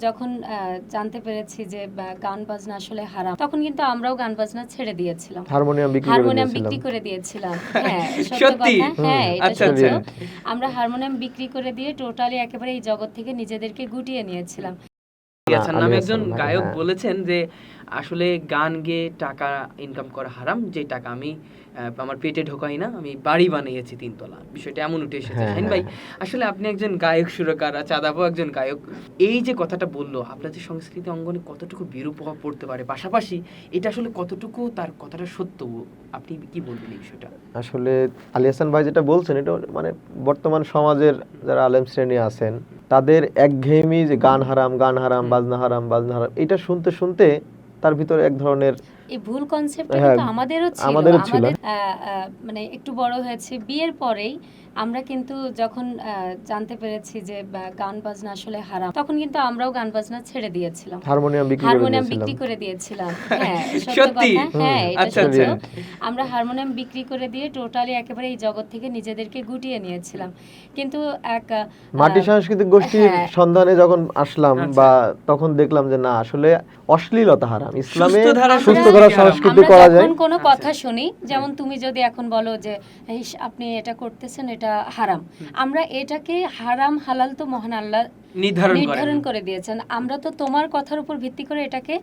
যখন জানতে পেরেছি যে গান বাজনা আসলে হারাম, তখন কিন্তু আমরাও গান বাজনা ছেড়ে দিয়েছিলাম, হারমোনিয়াম বিক্রি করে দিয়েছিলাম। হ্যাঁ, সত্য কথা। হ্যাঁ, এটা সত্য। আমরা হারমোনিয়াম বিক্রি করে দিয়ে টোটালি একেবারে এই জগৎ থেকে নিজেদেরকে গুটিয়ে নিয়েছিলাম। নামে একজন গায়ক বলেছেন যে আসলে গান গেয়ে টাকা ইনকাম করা হারাম, যে টাকা আমি আমার পেটে ঢোকাই না, আমি বাড়ি বানিয়েছি 3 তলা, বিষয়টা এমন উঠে এসেছে। শাহিন ভাই, আসলে আপনি একজন গায়ক, সুরকার, চাঁদাবো একজন গায়ক, এই যে কথাটা বললো আপনাদের সংস্কৃতি অঙ্গনে কতটুকু বিরূপ প্রভাব পড়তে পারে, পাশাপাশি এটা আসলে কতটুকু তার কথাটা সত্য, আপনি কি বলবেন এই বিষয়টা? আসলে আলী হাসান ভাই যেটা বলছেন, এটা মানে বর্তমান সমাজের যারা আলেম শ্রেণী আছেন তাদের একঘেয়েমি, যে গান হারাম বাজনা হারাম এটা শুনতে শুনতে তার ভিতরে এক ধরনের এই ভুল কনসেপ্টটা কিন্তু আমাদেরও ছিল। আমাদের মানে একটু বড় হয়েছে বিয়ের পরেই আমরা কিন্তু যখন জানতে পেরেছি যে গান বাজনা আসলে হারাম, তখন কিন্তু আমরাও গান বাজনা ছেড়ে দিয়েছিলাম, হারমোনিয়াম বিক্রি করে দিয়েছিলাম। হ্যাঁ, সত্য কথা। হ্যাঁ, এটা সত্য। আমরা হারমোনিয়াম বিক্রি করে দিয়ে টোটালি একেবারে এই জগৎ থেকে নিজেদেরকে গুটিয়ে নিয়েছিলাম। কিন্তু এক মাটি সাংস্কৃতিক গোষ্ঠীর সন্ধানে যখন আসলাম, বা তখন দেখলাম যে না, আসলে অশ্লীলতা হারাম, ইসলামে সুস্থ ধারা সংস্কৃতি করা যায়। কোনো কথা শুনি, যেমন তুমি যদি এখন বলো যে আপনি এটা করতেছেন, এটা হারাম, আমরা এটাকে হারাম হালাল তো মহান আল্লাহ নির্ধারণ করে দিয়েছেন, আমরা তো তোমার কথার উপর ভিত্তি করে এটাকে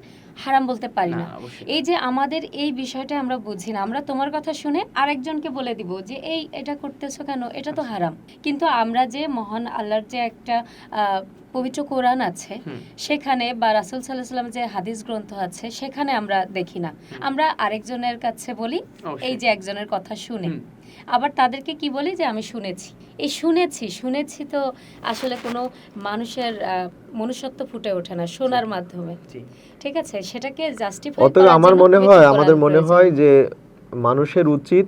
হারাম বলতে পারি না। এই যে আমাদের এই বিষয়টা আমরা বুঝি না, আমরা তোমার কথা শুনে আরেকজনকে বলে দিব যে এটা করতেছো কেন, এটা তো হারাম। কিন্তু আমরা যে মহান আল্লাহর যে একটা পবিত্র কোরআন আছে সেখানে, বা রাসূল সাল্লাল্লাহু আলাইহি ওয়াসাল্লাম যে হাদিস গ্রন্থ আছে সেখানে আমরা দেখি না, আমরা আরেকজনের কাছে বলি এই যে একজনের কথা শুনে, আবার তাদেরকে কি বলি যে আমি শুনেছি। এই শুনেছি তো আসলে কোনো মানুষের মনুষ্যত্ব ফুটে ওঠে না শোনার মাধ্যমে, ঠিক আছে? সেটাকে জাস্টিফাই করা। অতএব আমাদের মনে হয় যে মানুষের উচিত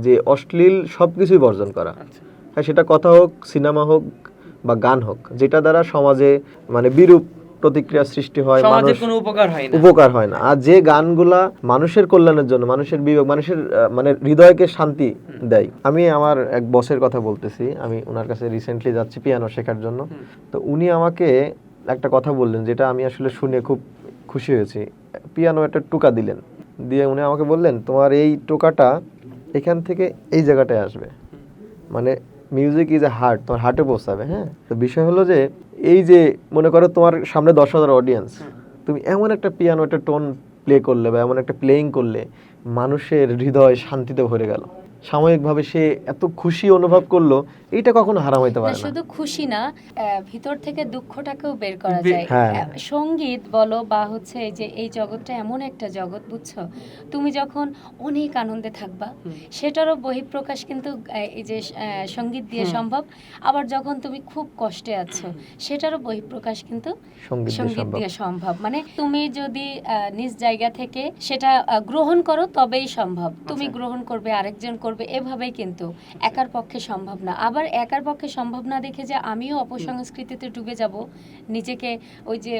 যে অশ্লীল সবকিছুই বর্জন করা। হ্যাঁ, সেটা কথা হোক, সিনেমা হোক বা গান হোক, যেটা দ্বারা সমাজে মানে বিরূপ প্রতিক্রিয়া সৃষ্টি হয়, সমাজের কোনো উপকার হয় না। আর যে গানগুলা মানুষের কল্যাণের জন্য, মানুষের বিবেক, মানুষের মানে হৃদয়কে শান্তি দেয়। আমি আমার এক বসের কথা বলতেছি, আমি ওনার কাছে রিসেন্টলি যাচ্ছি পিয়ানো শেখার জন্য। তো উনি আমাকে একটা কথা বললেন, যেটা আমি আসলে শুনে খুব খুশি হয়েছি। পিয়ানো একটা টোকা দিলেন, দিয়ে উনি আমাকে বললেন, তোমার এই টোকাটা এখান থেকে এই জায়গাটায় আসবে, মানে মিউজিক ইজ এ হার্ট, তোমার হার্টে পৌঁছাবে। হ্যাঁ, তো বিষয় হলো যে এই যে মনে করো তোমার সামনে 10,000 অডিয়েন্স, তুমি এমন একটা পিয়ানো একটা টোন প্লে করলে বা এমন একটা প্লেইং করলে মানুষের হৃদয় শান্তিতে ভরে গেল, সাময়িকভাবে সে এত খুশি অনুভব করলো, এইটা কখনো হারাম হইতে পারে না। শুধু খুশি না, ভিতর থেকে দুঃখটাকেও বের করা যায়। সঙ্গীত বলো বা হচ্ছে এই যে এই জগৎটা এমন একটা জগৎ, বুঝছো, তুমি যখন অনেক আনন্দে থাকবা সেটারও বহিঃপ্রকাশ কিন্তু এই যে সঙ্গীত দিয়ে সম্ভব, আবার যখন তুমি খুব কষ্টে আছো সেটারও বহিঃপ্রকাশ কিন্তু সঙ্গীত দিয়ে সম্ভব। মানে তুমি যদি নিজ জায়গা থেকে সেটা গ্রহণ করো তবেই সম্ভব, তুমি গ্রহণ করবে, আরেকজন করবে, এভাবেই কিন্তু একার পক্ষে সম্ভব না। আবার একার পক্ষে সম্ভব না দেখে যে আমিও অপসংস্কৃতিতে ডুবে যাব, নিজেকে ওই যে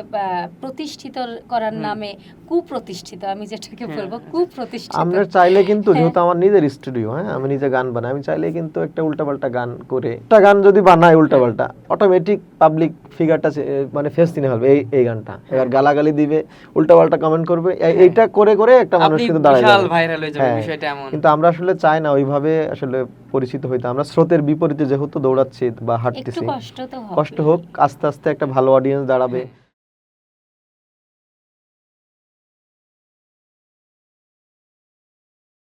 প্রতিষ্ঠিত করার নামে কুপ্রতিষ্ঠিত, আমি যেটাকে বলবো কুপ্রতিষ্ঠিত। আমরা চাইলে কিন্তু, যেহেতু আমার নিজের স্টুডিও, হ্যাঁ, আমি নিজে গান বানাই, আমি চাইলে কিন্তু একটা উল্টাপাল্টা গান করে, একটা গান যদি বানাই উল্টাপাল্টা, অটোমেটিক পাবলিক ফিগারটা মানে ফেস চিনে ফেলবে এই গানটা, এবার গালাগালি দিবে, উল্টাপাল্টা কমেন্ট করবে, এইটা করে করে একটা মানুষ কিন্তু দাঁড়ায় যাবে, ভাইরাল হয়ে যাবে বিষয়টা এমন। কিন্তু আমরা আসলে চাই না ওইভাবে আসলে পরিচিত হইতে। আমরা স্রোতের বিপরীতে যেহেতু দৌড়াচ্ছি বা হাঁটতেছি, কষ্ট হোক, আস্তে আস্তে একটা ভালো অডিয়েন্স দাঁড়াবে।